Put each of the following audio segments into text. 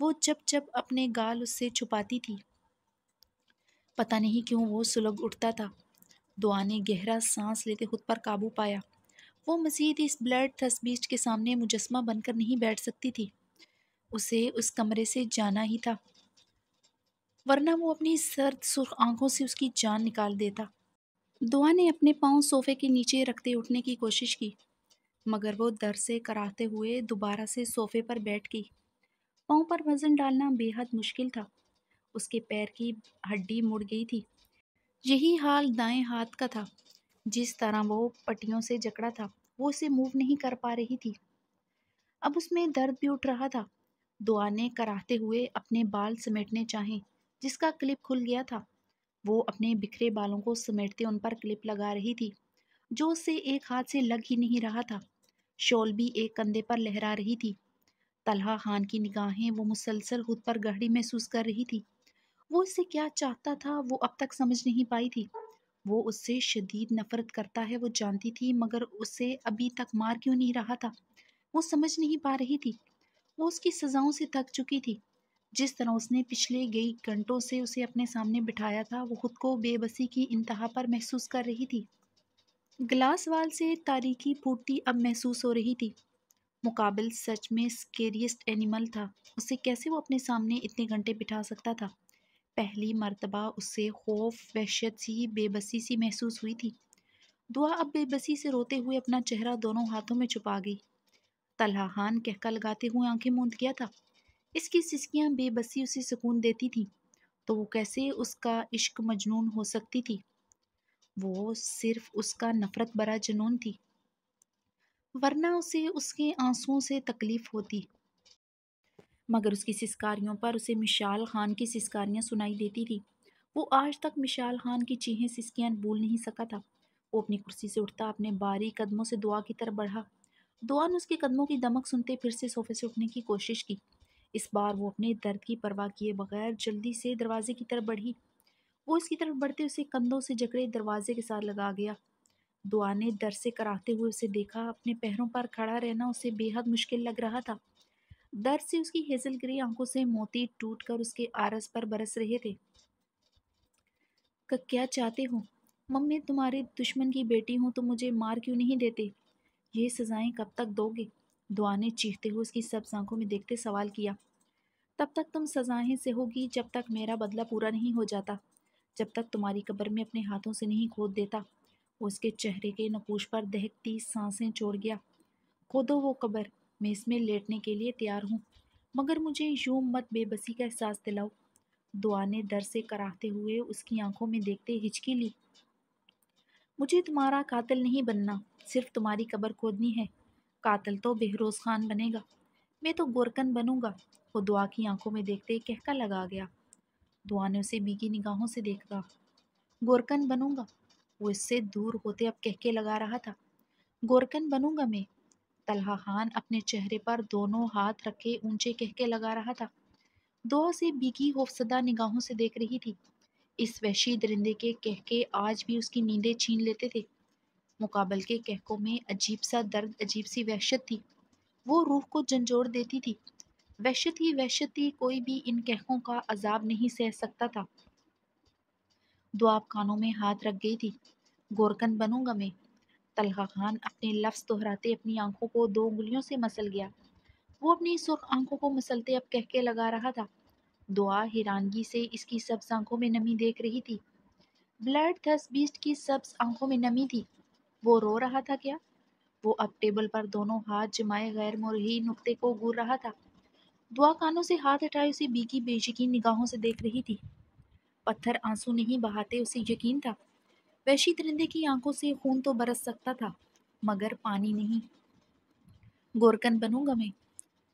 وہ جب جب اپنے گال اس سے چھپاتی تھی، پتہ نہیں کیوں وہ سلگ اٹھتا تھا۔ دعا نے گہرا سانس لیتے خود پر قابو پایا۔ وہ مزید اس بلڈ تھسبیسٹ کے سامنے مجسمہ بن کر نہیں بیٹھ سکتی تھی۔ اسے اس کمرے سے جانا ہی تھا، ورنہ وہ اپنی سرد سرخ آنکھوں سے اس کی جان نکال دیتا۔ دعا نے اپنے پاؤں صوفے کے نیچے رکھتے اٹھنے کی کوشش کی، مگر وہ در سے کراہتے ہوئے دوبارہ سے صوفے پر بیٹھ گئی۔ پاؤں پر وزن ڈالنا بے حد مشکل تھا۔ اس کے پیر کی ہڈی مڑ گئی تھی۔ یہی حال دائیں ہاتھ کا تھا۔ جس طرح وہ پٹیوں سے جکڑا تھا، وہ اسے موو نہیں کر پا رہی تھی۔ اب اس میں درد بھی اٹھ رہا تھا۔ دعا نے کراہتے ہوئے اپنے بال سمیٹنے چاہے، جس کا کلپ کھل گیا تھا۔ وہ اپنے بکھرے بالوں کو سمیٹتے ان پر کلپ لگا رہی تھی، جو اسے ایک ہاتھ سے لگ ہی نہیں رہا تھا۔ شال بھی ایک کندھے پر لہرا رہی تھی۔ طلحہ خان کی نگاہیں وہ مسلسل خود پر گہری محسوس کر رہی تھی۔ وہ اس سے کیا چاہتا تھا وہ اب تک سمجھ نہیں پائی تھی۔ وہ اس سے شدید نفرت کرتا ہے وہ جانتی تھی، مگر اسے ابھی تک مار کیوں نہیں رہا تھا وہ سمجھ نہیں پا رہی تھی۔ وہ اس کی سزاؤں سے تھک چکی تھی۔ جس طرح اس نے پچھلے کئی گھنٹوں سے اسے اپنے سامنے بٹھایا تھا، وہ خود کو بے بسی کی انتہا پر محسوس کر رہی تھی۔ گلاس وال سے تاریکی پھوٹتی اب محسوس ہو رہی تھی۔ مقابل سچ میں سکیریسٹ اینیمل تھا۔ اسے کیسے وہ اپنے سامنے اتنے گھنٹے بٹھا سکتا تھا؟ پہلی مرتبہ اس سے خوف، وحشت سی، بے بسی سی محسوس ہوئی تھی۔ دعا اب بے بسی سے روتے ہوئے اپنا چہرہ دونوں ہاتھوں میں چھپا گئی۔ طلحہ خان کہکا لگاتے ہوئے آنکھیں موند گیا تھا۔ اس کی سسکیاں بے بسی اسے سکون دیتی تھیں، تو وہ کیسے اس کا عشق مجنون ہو سکتی تھی؟ وہ صرف اس کا نفرت بھرا جنون تھی، ورنہ اسے اس کے آنسوؤں سے تکلیف ہوتی۔ مگر اس کی سسکاریوں پر اسے مشال خان کی سسکاریاں سنائی دیتی تھی۔ وہ آج تک مشال خان کی چیخیں سسکیاں بھول نہیں سکا تھا۔ وہ اپنی کرسی سے اٹھتا اپنے باریک قدموں سے دعا کی طرف بڑھا۔ دعا نے اس کے قدموں کی دمک سنتے پھر سے صوفے سے اٹھنے کی کوشش کی۔ اس بار وہ اپنے درد کی پرواہ کیے بغیر جلدی سے دروازے کی طرف بڑھی۔ وہ اس کی طرف بڑھتے اسے کندھوں سے جکڑے دروازے کے ساتھ لگا گیا۔ دعا نے در سے کراہتے ہوئے اسے دیکھا۔ اپنے پیروں پر کھڑا رہنا اسے بے حد مشکل لگ رہا تھا۔ در سے اس کی ہیزل گری آنکھوں سے موتی ٹوٹ کر اس کے عارض پر برس رہے تھے۔ کیا چاہتے ہو؟ میں تمہارے دشمن کی بیٹی ہوں، تم مجھے مار کیوں نہیں دیتے؟ یہ سزائیں کب تک دو گے؟ دعا نے چیختے ہوئے اس کی سبز آنکھوں میں دیکھتے سوال کیا۔ تب تک تم سزائیں سہو گی جب تک میرا بدلہ پورا نہیں ہو جاتا، جب تک تمہاری قبر میں اپنے ہاتھوں سے نہیں کھود دیتا۔ وہ اس کے چہرے کے نقوش پر دہکتی سانسیں چھوڑ گیا۔ کھودو وہ قبر، میں اس میں لیٹنے کے لیے تیار ہوں، مگر مجھے یوں مت بے بسی کا احساس دلاؤ۔ دعا نے در سے کراہتے ہوئے اس کی آنکھوں میں دیکھتے ہچکی لی۔ مجھے تمہارا قاتل نہیں بننا، صرف تمہاری قبر کھودنی ہے۔ قاتل تو بہروز خان بنے گا، میں تو گورکن بنوں گا۔ وہ دعا کی آنکھوں میں دیکھتے کہکا لگا گیا۔ دعا نے اسے بیگی نگاہوں سے دیکھا۔ گورکن بنوں گا؟ وہ اس سے دور ہوتے اب کہکے لگا رہا تھا۔ گورکن بنوں گا میں؟ طلحہ خان اپنے چہرے پر دونوں ہاتھ رکھے اونچے کہکے لگا رہا تھا۔ دعا سے بیگی خوفزدہ نگاہوں سے دیکھ رہی تھی۔ اس وحشی درندے کے کہکے آج بھی اس کی نیندیں چھین لیتے تھے۔ مقابل کے کہکوں میں عجیب سا درد، عجیب سی وحشت تھی۔ وہ روح کو جھنجھوڑ دیتی تھی۔ وحشت ہی وحشت تھی، کوئی بھی ان کہکوں کا عذاب نہیں سہ سکتا تھا۔ دعا اب کانوں میں ہاتھ رکھ گئی تھی۔ گورکن بنوں گا میں؟ طلحہ خان اپنے لفظ دہراتے اپنی آنکھوں کو دو انگلیوں سے مسل گیا۔ وہ اپنی سرخ آنکھوں کو مسلتے اب کہکے لگا رہا تھا۔ دعا حیرانگی سے اس کی سبز آنکھوں میں نمی دیکھ رہی تھی۔ بلڈ تھس بیسٹ کی سبز آنکھوں میں نمی تھی۔ وہ رو رہا تھا کیا؟ وہ اب ٹیبل پر دونوں ہاتھ جمائے غیر مرئی نقطے کو گور رہا تھا۔ دعا کانوں سے ہاتھ ہٹائے اسے بیکی بے یقین نگاہوں سے دیکھ رہی تھی۔ پتھر آنسو نہیں بہاتے، اسے یقین تھا۔ وحشی درندے کی آنکھوں سے خون تو برس سکتا تھا، مگر پانی نہیں۔ گورکن بنوں گا میں؟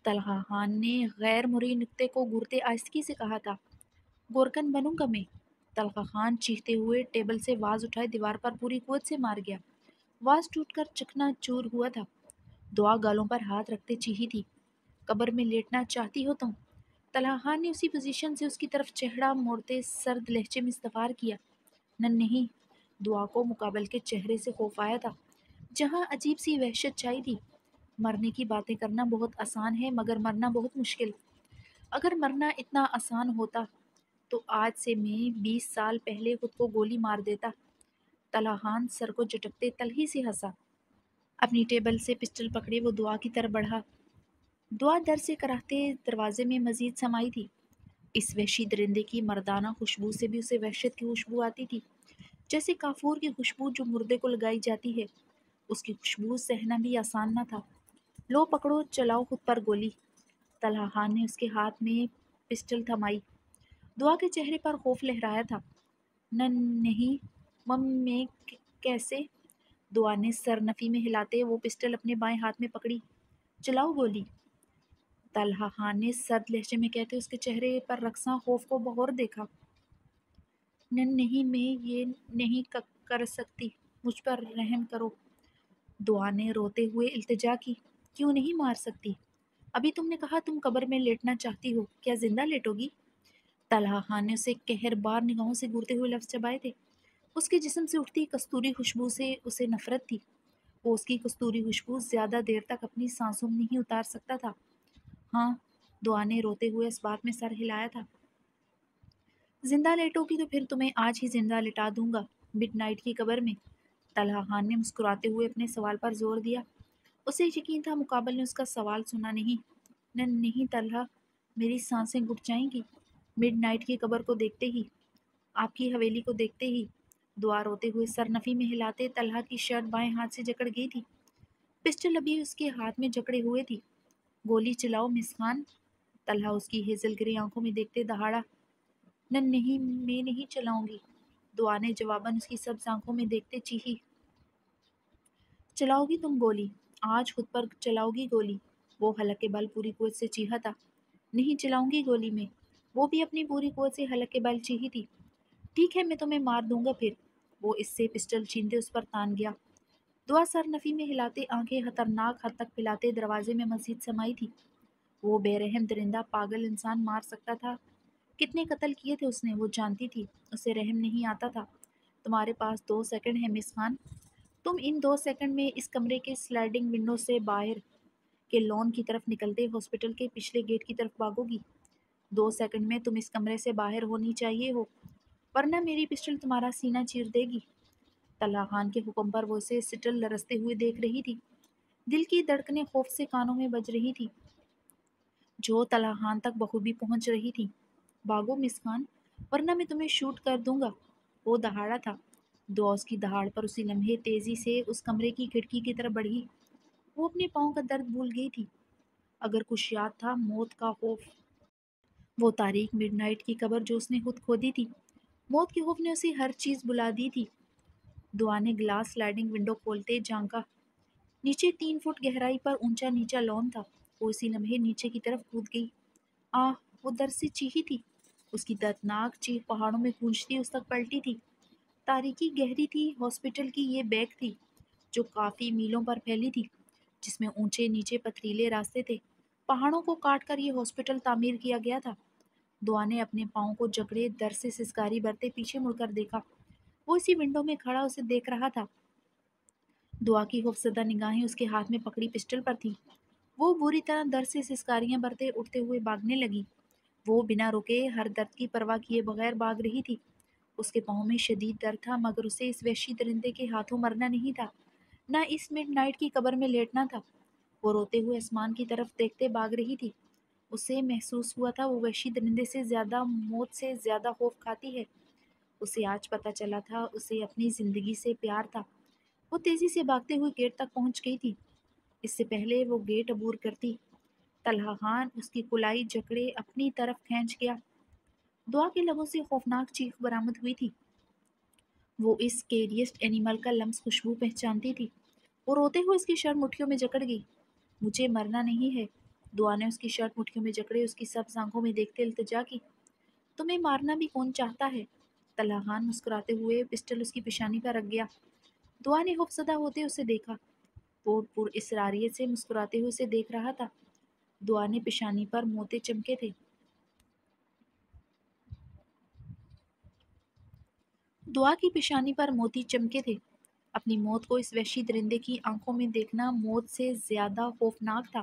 طلحہ خان نے غیر مرئی نقطے کو گورتے آہستگی سے کہا تھا۔ گورکن بنوں گا میں؟ طلحہ خان چیختے ہوئے ٹیبل سے واز اٹھائے دیوار پر پوری قوت سے مار گیا۔ واز ٹوٹ کر چکنا چور ہوا تھا۔ دعا گالوں پر ہاتھ رکھتے چیخی تھی۔ قبر میں لیٹنا چاہتی ہو تم؟ طلحہ خان نے اسی پوزیشن سے اس کی طرف چہرہ موڑتے سرد لہجے میں استفسار کیا۔ نہیں۔ دعا کو مقابل کے چہرے سے خوف آیا تھا، جہاں عجیب سی وحشت چھائی تھی۔ مرنے کی باتیں کرنا بہت آسان ہے، مگر مرنا بہت مشکل۔ اگر مرنا اتنا آسان ہوتا تو آج سے میں 20 سال پہلے خود کو گولی مار دیتا۔ طلحان سر کو جھٹکتے تلخی سے ہنسا۔ اپنی ٹیبل سے پسٹل پکڑے وہ دعا کی طرف بڑھا۔ دعا در سے کراہتے دروازے میں مزید سمائی تھی۔ اس وحشی درندے کی مردانہ خوشبو سے بھی اسے وحشت کی خوشبو آتی تھی، جیسے کافور کی خوشبو جو مردے کو لگائی جاتی ہے۔ اس کی خوشبو سہنا بھی آسان نہ تھا۔ لو پکڑو، چلاؤ خود پر گولی۔ طلحان نے اس کے ہاتھ میں پسٹل تھمائی۔ دعا کے چہرے پر خوف لہرایا تھا۔ نہیں مم، میں کیسے؟ دعا نے سر نفی میں ہلاتے وہ پسٹل اپنے بائیں ہاتھ میں پکڑی۔ چلاؤ گولی، طلحان نے سرد لہجے میں کہتے اس کے چہرے پر رقصاں خوف کو بہور دیکھا۔ نہیں، میں یہ نہیں کر سکتی، مجھ پر رحم کرو۔ دعا نے روتے ہوئے التجا کی۔ کیوں نہیں مار سکتی؟ ابھی تم نے کہا تم قبر میں لیٹنا چاہتی ہو، کیا زندہ لیٹو گی؟ طلحان نے اسے قہر بار نگاہوں سے گھورتے ہوئے لفظ چبائے تھے۔ اس کے جسم سے اٹھتی کستوری خوشبو سے اسے نفرت تھی۔ وہ اس کی کستوری خوشبو زیادہ دیر تک اپنی سانسوں میں نہیں اتار سکتا تھا۔ ہاں، دعا نے روتے ہوئے اس بات میں سر ہلایا تھا۔ زندہ لیٹو گی تو پھر تمہیں آج ہی زندہ لٹا دوں گا، مڈ نائٹ کی قبر میں۔ طلحان نے مسکراتے ہوئے اپنے سوال پر زور دیا۔ اسے یقین تھا مقابل نے اس کا سوال سنا نہیں۔ نہیں طلحہ، میری سانسیں گھٹ جائیں گی مڈ نائٹ کی قبر کو دیکھتے ہی، آپ کی حویلی کو دیکھتے ہی۔ دعا روتے ہوئے سر نفی میں ہلاتے طلحہ کی شرٹ بائیں ہاتھ سے جکڑ گئی تھی۔ پسٹل ابھی اس کے ہاتھ میں جکڑے ہوئے تھی۔ گولی چلاؤ مس خان، طلحہ اس کی ہیزل گرے آنکھوں میں دیکھتے دہاڑا۔ نہیں، میں نہیں چلاؤں گی، دعا نے جواباً اس کی سبز آنکھوں میں دیکھتے چیخی۔ چلاؤ گی تم گولی، آج خود پر چلاؤ گی گولی، وہ حلق کے بل پوری قوت سے چیخا تھا۔ نہیں چلاؤں گی گولی میں، وہ بھی اپنی پوری قوت سے حلق کے بل چیخی تھی۔ ٹھیک ہے، میں تمہیں مار دوں گا پھر۔ وہ اس سے پسٹل چھینتے اس پر تان گیا۔ دعا سر نفی میں ہلاتے آنکھیں خطرناک حد تک پھیلاتے دروازے میں مزید سمائی تھی۔ وہ بے رحم درندہ پاگل انسان مار سکتا تھا۔ کتنے قتل کیے تھے اس نے، وہ جانتی تھی۔ اسے رحم نہیں آتا تھا۔ تمہارے پاس 2 سیکنڈ ہیں مس خان، تم ان 2 سیکنڈ میں اس کمرے کے سلائڈنگ ونڈو سے باہر کے لون کی طرف نکلتے ہاسپٹل کے پچھلے گیٹ کی طرف بھاگو گی۔ 2 سیکنڈ میں تم اس کمرے سے باہر ہونی چاہیے ہو، ورنہ میری پسٹل تمہارا سینہ چیر دے گی۔ طلحان کے حکم پر وہ اسے سٹل لرزتے ہوئے دیکھ رہی تھی۔ دل کی دھڑکنیں خوف سے کانوں میں بج رہی تھی جو طلحان تک بخوبی پہنچ رہی تھی۔ بھاگو مس خان، ورنہ میں تمہیں شوٹ کر دوں گا، وہ دہاڑا تھا۔ دعا اس کی دہاڑ پر اسی لمحے تیزی سے اس کمرے کی کھڑکی کی طرف بڑھی۔ وہ اپنے پاؤں کا درد بھول گئی تھی۔ اگر کچھ یاد تھا، موت کا خوف۔ وہ تاریک مڈ نائٹ کی قبر جو اس نے خود کھودی تھی۔ موت کے خوف نے اسے ہر چیز بلا دی تھی۔ دعا نے گلاس سلائڈنگ ونڈو کھولتے جھانکا۔ نیچے 3 فٹ گہرائی پر اونچا نیچا لون تھا۔ وہ اسی لمحے نیچے کی طرف کود گئی۔ آہ، وہ درد سے چیخی تھی۔ اس کی دردناک چیخ پہاڑوں میں گونجتی اس تک پلٹی تھی۔ تاریکی گہری تھی۔ ہاسپٹل کی یہ بیک تھی جو کافی میلوں پر پھیلی تھی، جس میں اونچے نیچے پتھریلے راستے تھے۔ پہاڑوں کو کاٹ کر یہ ہاسپٹل تعمیر کیا گیا تھا۔ دعا نے اپنے پاؤں کو جکڑے در سے سسکاری برتے پیچھے مڑ کر دیکھا۔ وہ اسی ونڈو میں کھڑا اسے دیکھ رہا تھا۔ دعا کی خوفزدہ نگاہیں اس کے ہاتھ میں پکڑی پسٹل پر تھیں۔ وہ بری طرح در سے سسکاریاں برتے اٹھتے ہوئے بھاگنے لگی۔ وہ بنا رکے ہر درد کی پرواہ کیے بغیر بھاگ رہی تھی۔ اس کے پاؤں میں شدید درد تھا، مگر اسے اس وحشی درندے کے ہاتھوں مرنا نہیں تھا، نہ اس مڈ نائٹ کی قبر میں لیٹنا تھا۔ وہ روتے ہوئے آسمان کی طرف دیکھتے بھاگ رہی تھی۔ اسے محسوس ہوا تھا وہ وحشی درندے سے زیادہ موت سے زیادہ خوف کھاتی ہے۔ اسے آج پتہ چلا تھا اسے اپنی زندگی سے پیار تھا۔ وہ تیزی سے بھاگتے ہوئے گیٹ تک پہنچ گئی تھی۔ اس سے پہلے وہ گیٹ عبور کرتی، طلحان اس کی کلائی جکڑے اپنی طرف کھینچ گیا۔ دعا کے لبوں سے خوفناک چیخ برآمد ہوئی تھی۔ وہ اس اسکیریسٹ اینیمل کا لمس خوشبو پہچانتی تھی۔ وہ روتے ہوئے اس کی شرٹ مٹھیوں میں جکڑ گئی۔ مجھے مرنا نہیں ہے، دعا نے اس کی شرٹ مٹھیوں میں جکڑے اس کی سبز آنکھوں میں دیکھتے التجا کی۔ تمہیں مارنا بھی کون چاہتا ہے؟ طلحان مسکراتے ہوئے پسٹل اس کی پیشانی پر رکھ گیا۔ دعا نے خوفزدہ ہوتے اسے دیکھا۔ وہ پر اسراریت سے مسکراتے ہوئے اسے دیکھ رہا تھا۔ دعا نے پیشانی پر موتے چمکے تھے۔ دعا کی پیشانی پر موتی چمکے تھے۔ اپنی موت کو اس وحشی درندے کی آنکھوں میں دیکھنا موت سے زیادہ خوفناک تھا۔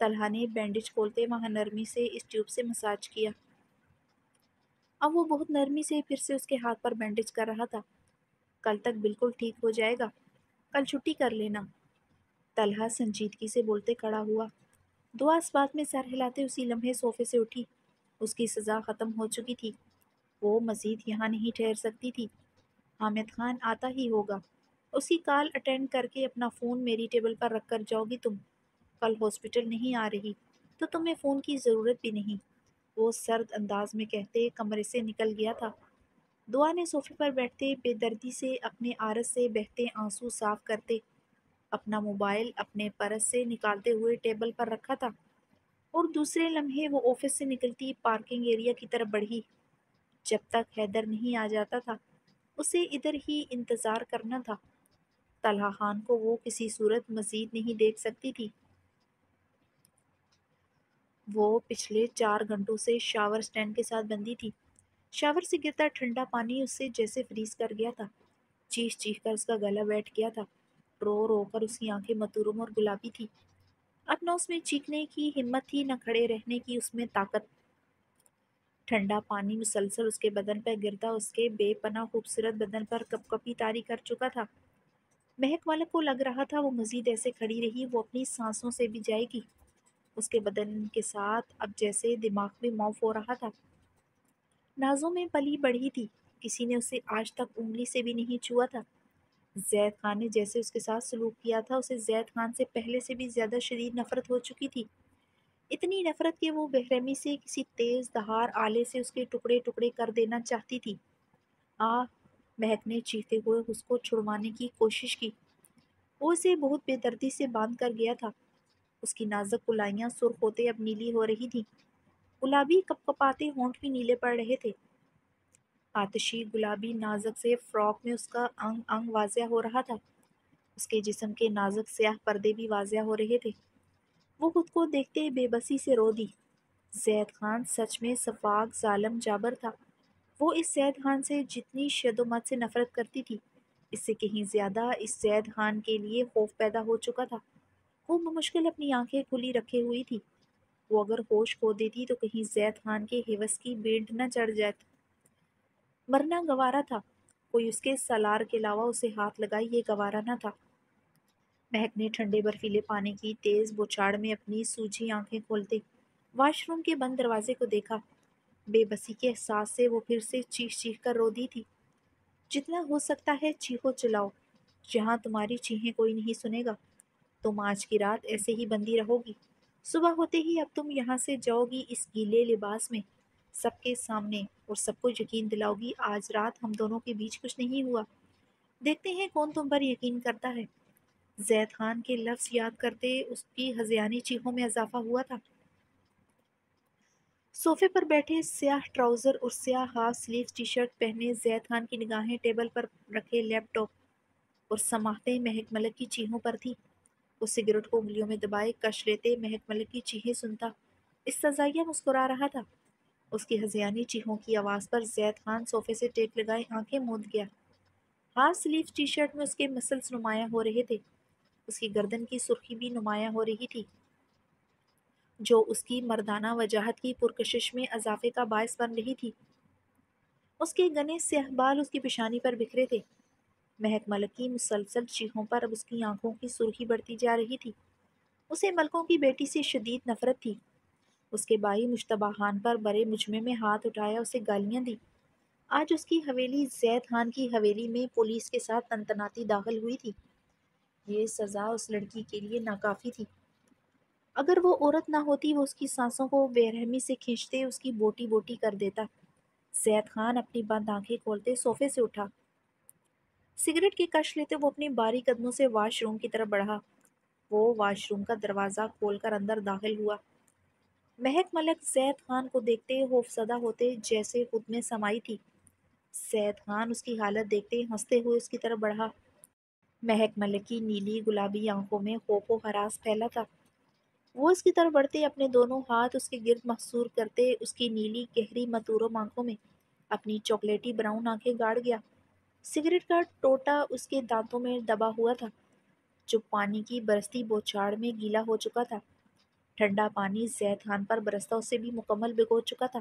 طلحہ نے بینڈیج کھولتے وہاں نرمی سے اس ٹیوب سے مساج کیا۔ اب وہ بہت نرمی سے پھر سے اس کے ہاتھ پر بینڈیج کر رہا تھا۔ کل تک بالکل ٹھیک ہو جائے گا، کل چھٹی کر لینا، طلحہ سنجیدگی سے بولتے کھڑا ہوا۔ دعا اس بات میں سر ہلاتے اسی لمحے صوفے سے اٹھی۔ اس کی سزا ختم ہو چکی تھی، وہ مزید یہاں نہیں ٹھہر سکتی تھی۔ حامد خان آتا ہی ہوگا، اس کی کال اٹینڈ کر کے اپنا فون میری ٹیبل پر رکھ کر جاؤ گی تم۔ کل ہاسپٹل نہیں آ رہی تو تمہیں فون کی ضرورت بھی نہیں، وہ سرد انداز میں کہتے کمرے سے نکل گیا تھا۔ دعا نے صوفے پر بیٹھتے بے دردی سے اپنے آرس سے بہتے آنسو صاف کرتے اپنا موبائل اپنے پرس سے نکالتے ہوئے ٹیبل پر رکھا تھا، اور دوسرے لمحے وہ آفس سے نکلتی پارکنگ ایریا کی طرف بڑھی۔ جب تک حیدر نہیں آ جاتا تھا اسے ادھر ہی انتظار کرنا تھا۔ طلحہ خان کو وہ کسی صورت مزید نہیں دیکھ سکتی تھی۔ وہ پچھلے 4 گھنٹوں سے شاور سٹینڈ کے ساتھ بندھی تھی۔ شاور سے گرتا ٹھنڈا پانی اس سے جیسے فریز کر گیا تھا۔ چیخ چیخ کر اس کا گلا بیٹھ گیا تھا، رو رو کر اس کی آنکھیں متورم اور گلابی تھی۔ اب نہ اس میں چیخنے کی ہمت تھی نہ کھڑے رہنے کی اس میں طاقت۔ ٹھنڈا پانی مسلسل اس کے بدن پر گرتا اس کے بے پناہ خوبصورت بدن پر کپ کپی طاری کر چکا تھا۔ مہک ملک کو لگ رہا تھا وہ مزید ایسے کھڑی رہی وہ اپنی سانسوں سے بھی جائے گی۔ اس کے بدن کے ساتھ اب جیسے دماغ بھی معاف ہو رہا تھا۔ نازوں میں پلی بڑھی تھی، کسی نے اسے آج تک انگلی سے بھی نہیں چھوا تھا۔ زید خان نے جیسے اس کے ساتھ سلوک کیا تھا اسے زید خان سے پہلے سے بھی زیادہ شدید نفرت ہو چکی تھی۔ اتنی نفرت کہ وہ بے رحمی سے کسی تیز دھار آلے سے اس کے ٹکڑے ٹکڑے کر دینا چاہتی تھی۔ آہ! مہک نے چیختے ہوئے اس کو چھڑوانے کی کوشش کی۔ وہ اسے بہت بے دردی سے باندھ کر گیا تھا۔ اس کی نازک کلائیاں سرخ ہوتے اب نیلی ہو رہی تھیں، گلابی کپ کپاتے ہونٹ بھی نیلے پڑ رہے تھے۔ آتشی گلابی نازک سے فراک میں اس کا انگ انگ واضح ہو رہا تھا، اس کے جسم کے نازک سیاہ پردے بھی واضح ہو رہے تھے۔ وہ خود کو دیکھتے بے بسی سے رو دی۔ زید خان سچ میں سفاک ظالم جابر تھا۔ وہ اس زید خان سے جتنی شد و مت سے نفرت کرتی تھی، اس سے کہیں زیادہ اس زید خان کے لیے خوف پیدا ہو چکا تھا۔ وہ بمشکل اپنی آنکھیں کھلی رکھے ہوئی تھی، وہ اگر ہوش کھو دیتی تو کہیں زید خان کے حوث کی بینٹ نہ چڑھ جاتی۔ مرنا گوارا تھا، کوئی اس کے سالار کے علاوہ اسے ہاتھ لگائے یہ گوارا نہ تھا۔ مہک نے ٹھنڈے برفیلے پانی کی تیز بوچھاڑ میں اپنی سوجھی آنکھیں کھولتے واش روم کے بند دروازے کو دیکھا۔ بے بسی کے احساس سے وہ پھر سے چیخ چیخ کر رو دی تھی۔ جتنا ہو سکتا ہے چیخو چلاؤ، جہاں تمہاری چیخیں کوئی نہیں سنے گا۔ تم آج کی رات ایسے ہی بندی رہو گی، صبح ہوتے ہی اب تم یہاں سے جاؤ گی اس گیلے لباس میں، سب کے سامنے، اور سب کو یقین دلاؤ گی آج رات ہم دونوں کے بیچ کچھ نہیں ہوا۔ دیکھتے ہیں کون تم پر یقین کرتا ہے۔ زید خان کے لفظ یاد کرتے اس کی ہذیانی چیخوں میں اضافہ ہوا تھا۔ صوفے پر بیٹھے سیاہ ٹراؤزر اور سیاہ ہاف سلیو ٹی شرٹ پہنے زید خان کی نگاہیں ٹیبل پر رکھے لیپ ٹاپ اور سماہتے مہک ملک کی چیخوں پر تھی۔ وہ سگریٹ کو انگلیوں میں دبائے کش لیتے مہک ملک کی چیخیں سنتا استزائیہ مسکرا رہا تھا۔ اس کی ہذیانی چیخوں کی آواز پر زید خان صوفے سے ٹیک لگائے آنکھیں موند گیا۔ ہاف سلیو ٹی شرٹ میں اس کے مسلز نمایاں ہو رہے تھے، اس کی گردن کی سرخی بھی نمایاں ہو رہی تھی، جو اس کی مردانہ وجاہت کی پرکشش میں اضافے کا باعث بن رہی تھی۔ اس کے گھنے سیاہ بال اس کی پیشانی پر بکھرے تھے۔ مہک ملک کی مسلسل چیخوں پر اب اس کی آنکھوں کی سرخی بڑھتی جا رہی تھی۔ اسے ملکوں کی بیٹی سے شدید نفرت تھی۔ اس کے بھائی مشتبہ خان پر برے مجمع میں ہاتھ اٹھایا، اسے گالیاں دی۔ آج اس کی حویلی زید خان کی حویلی میں پولیس کے ساتھ تنتناتی داخل ہوئی تھی۔ یہ سزا اس لڑکی کے لیے ناکافی تھی۔ اگر وہ عورت نہ ہوتی وہ اس کی سانسوں کو بے رحمی سے کھینچتے اس کی بوٹی بوٹی کر دیتا۔ زید خان اپنی بند آنکھیں کھولتے صوفے سے اٹھا۔ سگریٹ کی کش لیتے وہ اپنی باری قدموں سے واش روم کی طرف بڑھا۔ وہ واش روم کا دروازہ کھول کر اندر داخل ہوا۔ مہک ملک زید خان کو دیکھتے خوفزدہ ہوتے جیسے خود میں سمائی تھی۔ زید خان اس کی حالت دیکھتے ہنستے ہوئے اس کی طرف بڑھا۔ مہک ملک کی نیلی گلابی آنکھوں میں خوف و ہراس پھیلا تھا۔ وہ اس کی طرف بڑھتے اپنے دونوں ہاتھ اس کے گرد محصور کرتے اس کی نیلی گہری متورم آنکھوں میں اپنی چاکلیٹی براؤن آنکھیں گاڑ گیا۔ سگریٹ کا ٹوٹا اس کے دانتوں میں دبا ہوا تھا، جو پانی کی برستی بوچھاڑ میں گیلا ہو چکا تھا۔ ٹھنڈا پانی زید خان پر برستا اسے بھی مکمل بھگو چکا تھا۔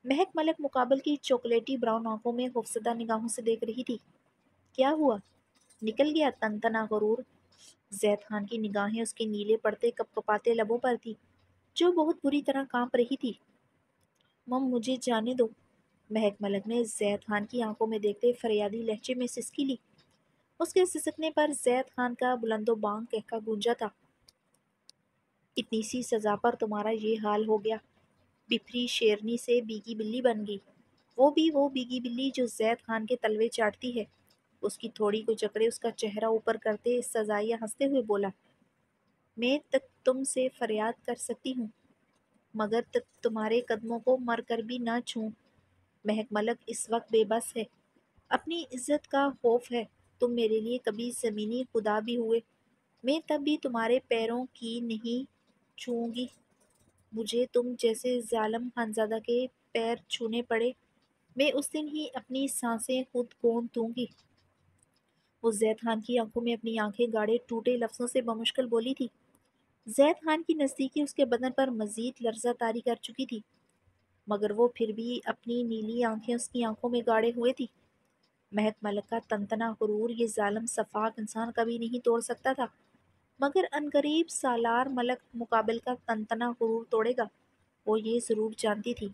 مہک ملک مقابل کی چاکلیٹی براؤن آنکھوں میں خوفزدہ نگاہوں سے دیکھ رہی تھی۔ کیا ہوا؟ نکل گیا تن تنا غرور؟ زید خان کی نگاہیں اس کے نیلے پڑتے کپ کپاتے لبوں پر تھی جو بہت بری طرح کانپ رہی تھی۔ مجھے جانے دو۔ مہک ملک نے زید خان کی آنکھوں میں دیکھتے فریادی لہجے میں سسکی لی۔ اس کے سسکنے پر زید خان کا بلند و بانگ کہکا گونجا تھا۔ اتنی سی سزا پر تمہارا یہ حال ہو گیا؟ بپھری شیرنی سے بیگی بلی بن گئی، وہ بیگی بلی جو زید خان کے تلوے چاٹتی ہے۔ اس کی تھوڑی کو جکڑے اس کا چہرہ اوپر کرتے سزائیہ ہنستے ہوئے بولا، میں تک تم سے فریاد کر سکتی ہوں مگر تمہارے قدموں کو مر کر بھی نہ چھوں۔ مہک ملک اس وقت بے بس ہے، اپنی عزت کا خوف ہے۔ تم میرے لیے کبھی زمینی خدا بھی ہوئے، میں تب بھی تمہارے پیروں کی نہیں چھوؤں گی۔ مجھے تم جیسے ظالم خانزادہ کے پیر چھونے پڑے، میں اس دن ہی اپنی سانسیں خود گونھ دوں گی۔ وہ زید خان کی آنکھوں میں اپنی آنکھیں گاڑے ٹوٹے لفظوں سے بمشکل بولی تھی۔ زید خان کی نزدیکی اس کے بدن پر مزید لرزہ طاری کر چکی تھی، مگر وہ پھر بھی اپنی نیلی آنکھیں اس کی آنکھوں میں گاڑے ہوئے تھی۔ مہک ملک کا تنتنا غرور یہ ظالم سفاک انسان کبھی نہیں توڑ سکتا تھا، مگر عنقریب سالار ملک مقابل کا تنتنا غرور توڑے گا، وہ یہ ضرور جانتی تھی۔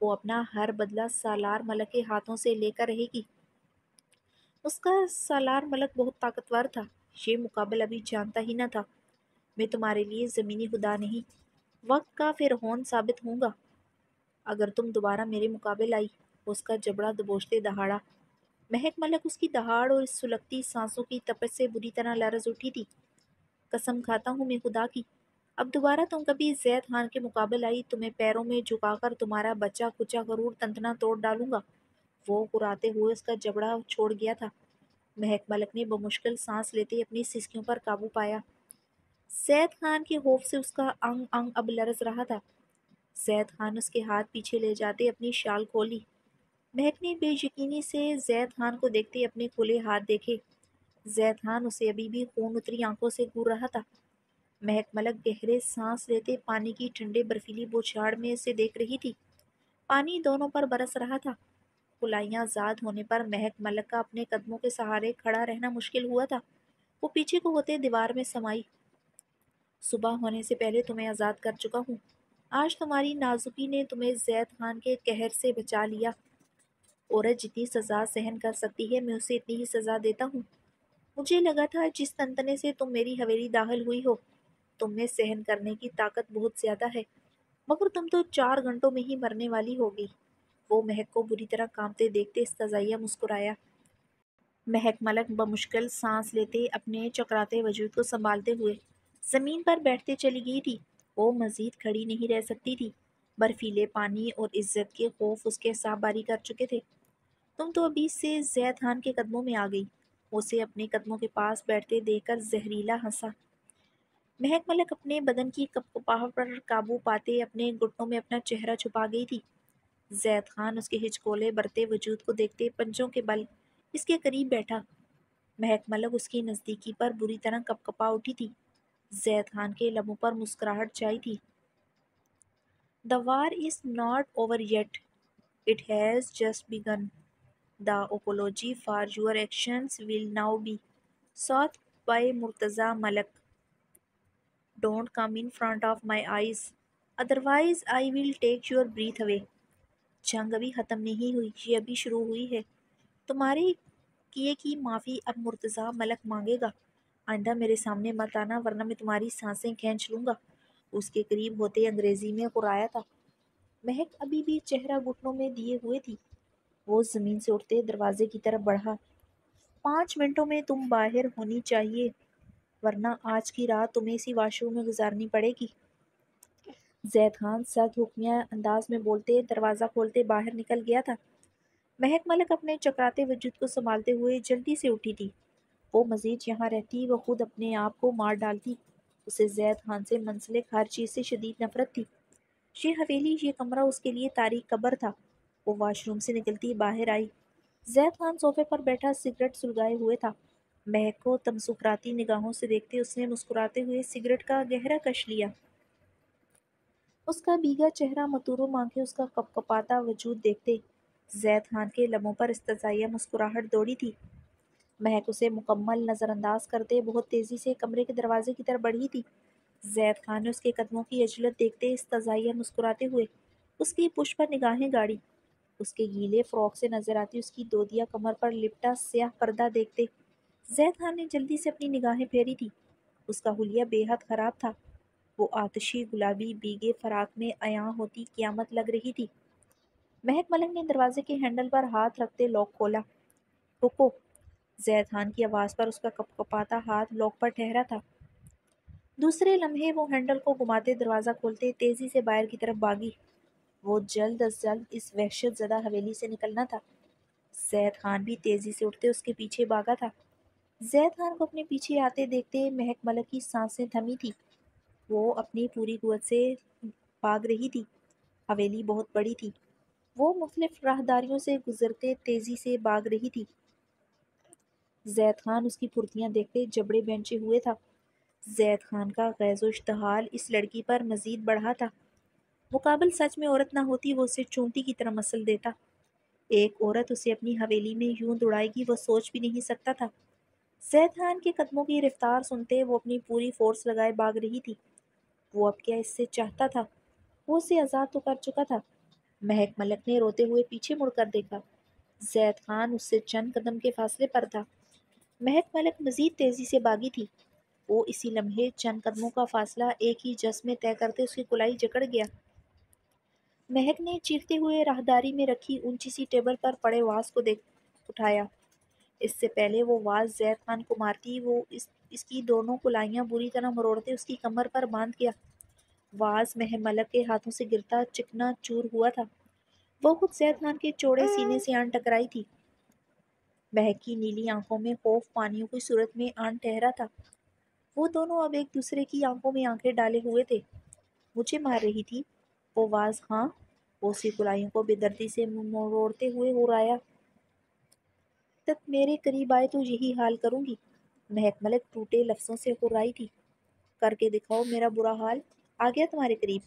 وہ اپنا ہر بدلہ سالار ملک کے ہاتھوں سے لے کر رہے گی۔ اس کا سالار ملک بہت طاقتور تھا، یہ مقابل ابھی جانتا ہی نہ تھا۔ میں تمہارے لیے زمینی خدا نہیں، وقت کا فرعون ثابت ہوں گا اگر تم دوبارہ میرے مقابل آئی۔ اس کا جبڑا دبوچتے دہاڑا۔ مہک ملک اس کی دہاڑ اور اس سلگتی سانسوں کی تپش سے بری طرح لرز اٹھی تھی۔ قسم کھاتا ہوں میں خدا کی، اب دوبارہ تم کبھی زید خان کے مقابل آئی، تمہیں پیروں میں جھکا کر تمہارا بچا کچا غرور تنتنا توڑ ڈالوں گا۔ وہ کراتے ہوئے اس کا جبڑا چھوڑ گیا تھا۔ مہک ملک نے بمشکل سانس لیتے اپنی سسکیوں پر قابو پایا۔ زید خان کے خوف سے اس کا انگ انگ اب لرز رہا تھا۔ زید خان اس کے ہاتھ پیچھے لے جاتے اپنی شال کھولی۔ مہک نے بے یقینی سے زید خان کو دیکھتے اپنے کھلے ہاتھ دیکھے۔ زید خان اسے ابھی بھی خون اتری آنکھوں سے گور رہا تھا۔ مہک ملک گہرے سانس لیتے پانی کی ٹھنڈے برفیلی بوچھاڑ میں اسے دیکھ رہی تھی۔ پانی دونوں پر برس رہا تھا۔ کلائیاں زاد ہونے پر مہک ملک کا اپنے قدموں کے سہارے کھڑا رہنا مشکل ہوا تھا۔ وہ پیچھے کو ہوتے دیوار میں سمائی۔ صبح ہونے سے پہلے تمہیں آزاد کر چکا ہوں۔ آج تمہاری نازکی نے تمہیں زید خان کے قہر سے بچا لیا۔ عورت جتنی سزا سہن کر سکتی ہے میں اسے اتنی ہی سزا دیتا ہوں۔ مجھے لگا تھا جس تنتنے سے تم میری حویلی داخل ہوئی ہو، تم میں سہن کرنے کی طاقت بہت زیادہ ہے، مگر تم تو 4 گھنٹوں میں ہی مرنے والی ہوگی۔ وہ مہک کو بری طرح کانپتے دیکھتے استزائیہ مسکرایا۔ مہک ملک بمشکل سانس لیتے اپنے چکراتے وجود کو سنبھالتے ہوئے زمین پر بیٹھتے چلی گئی تھی۔ وہ مزید کھڑی نہیں رہ سکتی تھی۔ برفیلے پانی اور عزت کے خوف اس کے اعصاب باری کر چکے تھے۔ تم تو ابھی سے زید خان کے قدموں میں آ گئی۔ اسے اپنے قدموں کے پاس بیٹھتے دیکھ کر زہریلا ہنسا۔ مہک ملک اپنے بدن کی کپکپاہٹ پر قابو پاتے اپنے گھٹنوں میں اپنا چہرہ چھپا گئی تھی۔ زید خان اس کے ہچکولے برتے وجود کو دیکھتے پنجوں کے بل اس کے قریب بیٹھا۔ مہک ملک اس کی نزدیکی پر بری طرح کپکپا اٹھی تھی۔ زید خان کے لبوں پر مسکراہٹ چھائی تھی۔ The war is not over yet. It has just begun. The apology for your actions will now be sought by Murtaza Malak. Don't come in front of my eyes. Otherwise I will take your breath away. جنگ ابھی ختم نہیں ہوئی، یہ ابھی شروع ہوئی ہے۔ تمہارے کیے کی معافی اب مرتضیٰ ملک مانگے گا۔ آئندہ میرے سامنے مت آنا ورنہ میں تمہاری سانسیں کھینچ لوں گا۔ اس کے قریب ہوتے انگریزی میں قرایا تھا۔ مہک ابھی بھی چہرہ گھٹنوں میں دیے ہوئے تھی۔ وہ زمین سے اٹھتے دروازے کی طرف بڑھا۔ 5 منٹوں میں تم باہر ہونی چاہیے ورنہ آج کی رات تمہیں اسی واش روم میں گزارنی پڑے گی۔ زید خان سخت حکمیہ انداز میں بولتے دروازہ کھولتے باہر نکل گیا تھا۔ مہک ملک اپنے چکراتے وجود کو سنبھالتے ہوئے جلدی سے اٹھی تھی۔ وہ مزید یہاں رہتی وہ خود اپنے آپ کو مار ڈالتی۔ اسے زید خان سے منسلک ہر چیز سے شدید نفرت تھی۔ یہ حویلی، یہ کمرہ اس کے لیے تاریک قبر تھا۔ وہ واش روم سے نکلتی باہر آئی۔ زید خان صوفے پر بیٹھا سگریٹ سلگائے ہوئے تھا۔ مہک کو تمسخراتی نگاہوں سے دیکھتے اس نے مسکراتے ہوئے سگریٹ کا گہرا کش لیا۔ اس کا بھیگا چہرہ، متورم آنکھیں، اس کا کپکپاتا وجود دیکھتے زید خان کے لبوں پر استزائیہ مسکراہٹ دوڑی تھی۔ مہک اسے مکمل نظر انداز کرتے بہت تیزی سے کمرے کے دروازے کی طرف بڑھی تھی۔ زید خان نے اس کے قدموں کی عجلت دیکھتے استزائیہ مسکراتے ہوئے اس کی پشت پر نگاہیں گاڑی۔ اس کے گیلے فراک سے نظر آتی اس کی دودیا کمر پر لپٹا سیاہ پردہ دیکھتے زید خان نے جلدی سے اپنی نگاہیں پھیری تھی۔ اس کا حلیہ بے حد خراب تھا۔ وہ آتشی گلابی بیگے فراق میں عیاں ہوتی قیامت لگ رہی تھی۔ مہک ملک نے دروازے کے ہینڈل پر ہاتھ رکھتے لاک کھولا۔ رکو! زید خان کی آواز پر اس کا کپکپاتا ہاتھ لاک پر ٹھہرا تھا۔ دوسرے لمحے وہ ہینڈل کو گھماتے دروازہ کھولتے تیزی سے باہر کی طرف بھاگی۔ وہ جلد از جلد اس وحشت زدہ حویلی سے نکلنا تھا۔ زید خان بھی تیزی سے اٹھتے اس کے پیچھے بھاگا تھا۔ زید خان کو اپنے پیچھے آتے دیکھتے مہک ملک کی سانسیں تھمی تھی۔ وہ اپنی پوری قوت سے بھاگ رہی تھی۔ حویلی بہت بڑی تھی۔ وہ مختلف راہداریوں سے گزرتے تیزی سے بھاگ رہی تھی۔ زید خان اس کی پھرتیاں دیکھتے جبڑے بینچے ہوئے تھا۔ زید خان کا غیظ و اشتعال اس لڑکی پر مزید بڑھا تھا۔ وہ قابل سچ میں عورت نہ ہوتی وہ اسے چونٹی کی طرح مسل دیتا۔ ایک عورت اسے اپنی حویلی میں یوں دوڑائے گی وہ سوچ بھی نہیں سکتا تھا۔ زید خان کے قدموں کی رفتار سنتے وہ اپنی پوری فورس لگائے بھاگ رہی تھی۔ وہ اب کیا اس سے چاہتا تھا؟ وہ اسے آزاد تو کر چکا تھا۔ مہک ملک نے روتے ہوئے پیچھے مڑ کر دیکھا۔ زید خان اس سے چند قدم کے فاصلے پر تھا۔ مہک ملک مزید تیزی سے بھاگی تھی۔ وہ اسی لمحے چند قدموں کا فاصلہ ایک ہی جس میں طے کرتے اس کی کلائی جکڑ گیا۔ مہک نے چیختے ہوئے راہداری میں رکھی اونچی سی ٹیبل پر پڑے واز کو اٹھایا۔ اس سے پہلے وہ واز زید خان کو مارتی وہ اس کی دونوں کلائیاں بری طرح مروڑتے اس کی کمر پر باندھ گیا۔ واز مہک ملک کے ہاتھوں سے گرتا چکنا چور ہوا تھا۔ وہ خود زید خان کے چوڑے سینے سے آن ٹکرائی تھی۔ مہک کی نیلی آنکھوں میں خوف پانیوں کی صورت میں آن ٹھہرا تھا۔ وہ دونوں اب ایک دوسرے کی آنکھوں میں آنکھیں ڈالے ہوئے تھے۔ مجھے مار رہی تھی وہ واز؟ ہاں؟ وہ اسی کلائیوں کو بے دردی سے مروڑتے ہوئے ہرایا۔ تک میرے قریب آئے تو یہی حال کروں گی، مہک ملک ٹوٹے لفظوں سے ہرائی تھی۔ کر کے دکھاؤ میرا برا حال، آ گیا تمہارے قریب؟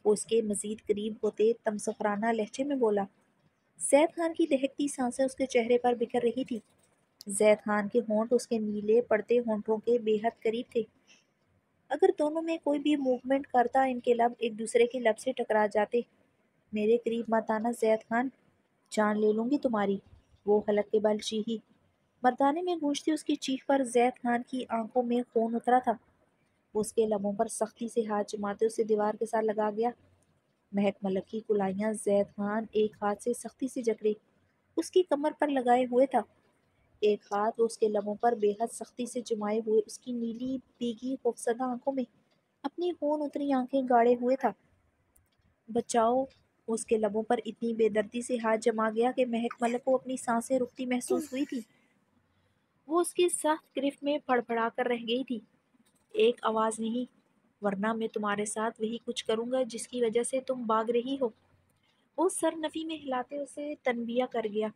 وہ اس کے مزید قریب ہوتے تمسخرانہ لہجے میں بولا۔ زید خان کی دہکتی سانسیں اس کے چہرے پر بکھر رہی تھی۔ زید خان کے ہونٹ اس کے نیلے پڑتے ہونٹوں کے بے حد قریب تھے۔ اگر دونوں میں کوئی بھی موومنٹ کرتا ان کے لب ایک دوسرے کے لب سے ٹکرا جاتے۔ میرے قریب مت آنا زید خان، جان لے لوں گی تمہاری، وہ حلق کے بل چیخی۔ مردانے میں گونجتی اس کی چیخ پر زید خان کی آنکھوں میں خون اترا تھا۔ وہ اس کے لبوں پر سختی سے ہاتھ جماتے اسے دیوار کے ساتھ لگا گیا۔ مہک ملک کی کلائیاں زید خان ایک ہاتھ سے سختی سے جکڑے اس کی کمر پر لگائے ہوئے تھا۔ ایک ہاتھ وہ اس کے لبوں پر بے حد سختی سے جمائے ہوئے اس کی نیلی بھیگی خوفزدہ آنکھوں میں اپنی خون اتری آنکھیں گاڑے ہوئے تھا۔ بچاؤ! اس کے لبوں پر اتنی بے دردی سے ہاتھ جما گیا کہ مہک ملک کو اپنی سانسیں رکتی محسوس ہوئی تھی۔ وہ اس کی سخت گرفت میں پھڑ پھڑا کر رہ گئی تھی۔ ایک آواز نہیں، ورنہ میں تمہارے ساتھ وہی کچھ کروں گا جس کی وجہ سے تم بھاگ رہی ہو۔ وہ سر نفی میں ہلاتے اسے تنبیہ کر گیا۔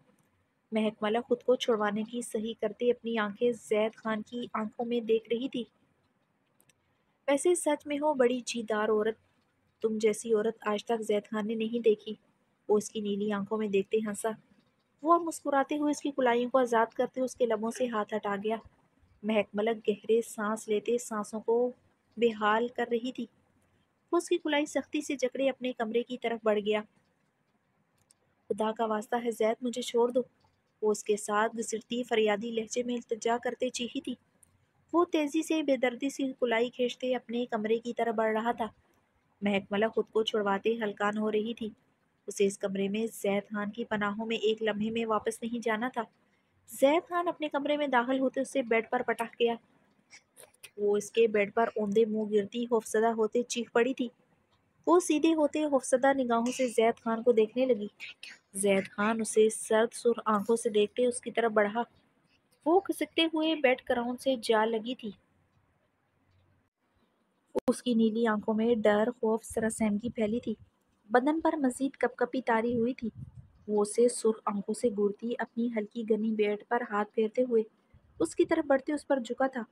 مہک ملک خود کو چھڑوانے کی صحیح کرتے اپنی آنکھیں زید خان کی آنکھوں میں دیکھ رہی تھی۔ ویسے سچ میں ہو بڑی جی دار عورت، تم جیسی عورت آج تک زید خان نے نہیں دیکھی۔ وہ اس کی نیلی آنکھوں میں دیکھتے ہنسا۔ وہ اب مسکراتے ہوئے اس کی کلائیوں کو آزاد کرتے اس کے لبوں سے ہاتھ ہٹا گیا۔ مہک ملک گہرے سانس لیتے سانسوں کو بے حال کر رہی تھی۔ وہ اس کی کلائی سختی سے جکڑے اپنے کمرے کی طرف بڑھ گیا۔ خدا کا واسطہ ہے زید، مجھے چھوڑ دو، وہ اس کے ساتھ گھسٹتی فریادی لہجے میں التجا کرتے چیخی تھی۔ وہ تیزی سے بے دردی سے کلائی کھینچتے اپنے کمرے کی طرف بڑھ رہا تھا۔ مہک ملک خود کو چھڑواتے ہلکان ہو رہی تھی۔ اسے اس کمرے میں زید خان کی پناہوں میں ایک لمحے میں واپس نہیں جانا تھا۔ زید خان اپنے کمرے میں داخل ہوتے اسے بیڈ پر پٹک گیا۔ وہ اس کے بیڈ پر اوندے منہ گرتی خوفزدہ ہوتے چیخ پڑی تھی۔ وہ سیدھے ہوتے خوفزدہ نگاہوں سے زید خان کو دیکھنے لگی۔ زید خان اسے سرد سرخ آنکھوں سے دیکھتے اس کی طرف بڑھا۔ وہ کھسکتے ہوئے بیڈ کراؤن سے جا لگی تھی۔ اس کی نیلی آنکھوں میں ڈر، خوف، سراسیمگی پھیلی تھی۔ بدن پر مزید کپکپی طاری ہوئی تھی۔ وہ اسے سرخ آنکھوں سے گورتی اپنی ہلکی گنی بیڈ پر ہاتھ پھیرتے ہوئے اس کی طرف بڑھتے اس پر جھکا تھا۔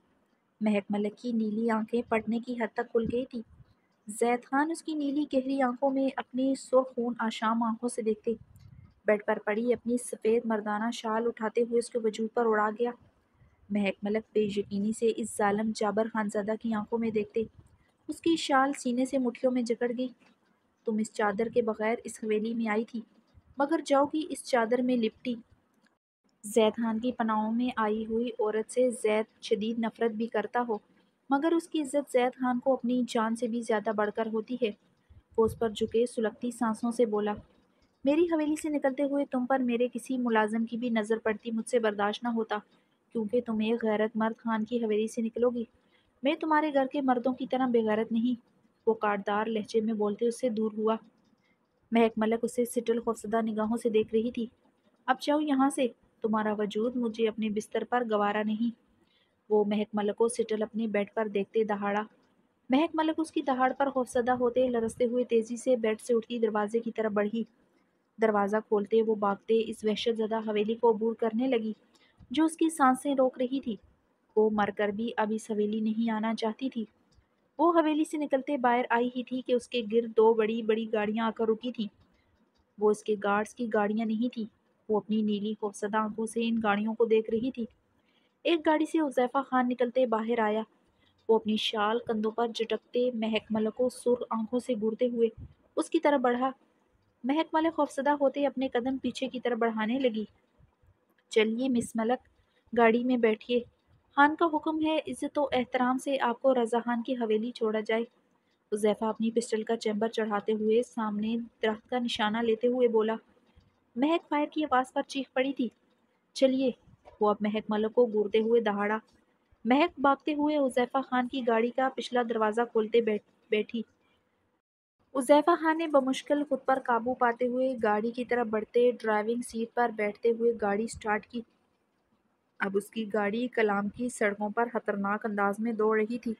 مہک ملک کی نیلی آنکھیں پڑھنے کی حد تک کھل گئی تھی۔ زید خان اس کی نیلی گہری آنکھوں میں اپنی سرخ خون آشام آنکھوں سے دیکھتے بیڈ پر پڑی اپنی سفید مردانہ شال اٹھاتے ہوئے اس کے وجود پر اڑا گیا۔ مہک ملک بے یقینی سے اس ظالم جابر خانزادہ کی آنکھوں میں دیکھتے، اس کی شال سینے سے مٹھیوں میں جکڑ گئی۔ تم اس چادر کے بغیر اس حویلی میں آئی تھی، مگر جاؤ گی اس چادر میں لپٹی۔ زید خان کی پناہوں میں آئی ہوئی عورت سے زید شدید نفرت بھی کرتا ہو، مگر اس کی عزت زید خان کو اپنی جان سے بھی زیادہ بڑھ کر ہوتی ہے۔ وہ اس پر جھکے سلگتی سانسوں سے بولا، میری حویلی سے نکلتے ہوئے تم پر میرے کسی ملازم کی بھی نظر پڑتی مجھ سے برداشت نہ ہوتا، کیونکہ تم ایک غیرت مرد خان کی حویلی سے نکلو گی۔ میں تمہارے گھر کے مردوں کی طرح بے غیرت نہیں۔ وہ کاٹدار لہجے میں بولتے اس سے دور ہوا۔ مہک ملک اسے سٹل خوفزدہ نگاہوں سے دیکھ رہی تھی۔ اب جاؤ یہاں سے، تمہارا وجود مجھے اپنے بستر پر گوارا نہیں۔ وہ مہک ملک کو سٹل اپنے بیڈ پر دیکھتے دہاڑا۔ مہک ملک اس کی دہاڑ پر خوفزدہ ہوتے لرزتے ہوئے تیزی سے بیڈ سے اٹھتی دروازے کی طرف بڑھی۔ دروازہ کھولتے وہ بھاگتے اس وحشت زدہ حویلی کو عبور کرنے لگی جو اس کی سانسیں روک رہی تھی۔ وہ مر کر بھی اب اس حویلی نہیں آنا چاہتی تھی۔ وہ حویلی سے نکلتے باہر آئی ہی تھی کہ اس کے گرد دو بڑی بڑی گاڑیاں آ کر رکی تھیں۔ وہ اس کے گارڈز کی گاڑیاں نہیں تھیں۔ وہ اپنی نیلی خوفزدہ آنکھوں سے ان گاڑیوں کو دیکھ رہی تھی۔ ایک گاڑی سے حذیفہ خان نکلتے باہر آیا۔ وہ اپنی شال کندھوں پر جھٹکتے مہک ملک کو سرخ آنکھوں سے گھورتے ہوئے اس کی طرف بڑھا۔ مہک ملک خوفزدہ ہوتے اپنے قدم پیچھے کی طرف بڑھانے لگی۔ چلیے مس ملک، گاڑی میں بیٹھیے، خان کا حکم ہے عزت و احترام سے آپ کو رضا خان کی حویلی چھوڑا جائے۔ حذیفہ اپنی پسٹل کا چیمبر چڑھاتے ہوئے سامنے درخت کا نشانہ لیتے ہوئے بولا۔ مہک فائر کی آواز پر چیخ پڑی تھی۔ چلیے۔ وہ اب مہک ملک کو گھورتے ہوئے دہاڑا۔ مہک بھاگتے ہوئے حذیفہ خان کی گاڑی کا پچھلا دروازہ کھولتے بیٹھی۔ حذیفہ خان نے بمشکل خود پر قابو پاتے ہوئے گاڑی کی طرف بڑھتے ڈرائیونگ سیٹ پر بیٹھتے ہوئے گاڑی سٹارٹ کی۔ اب اس کی گاڑی کلام کی سڑکوں پر خطرناک انداز میں دوڑ رہی تھی۔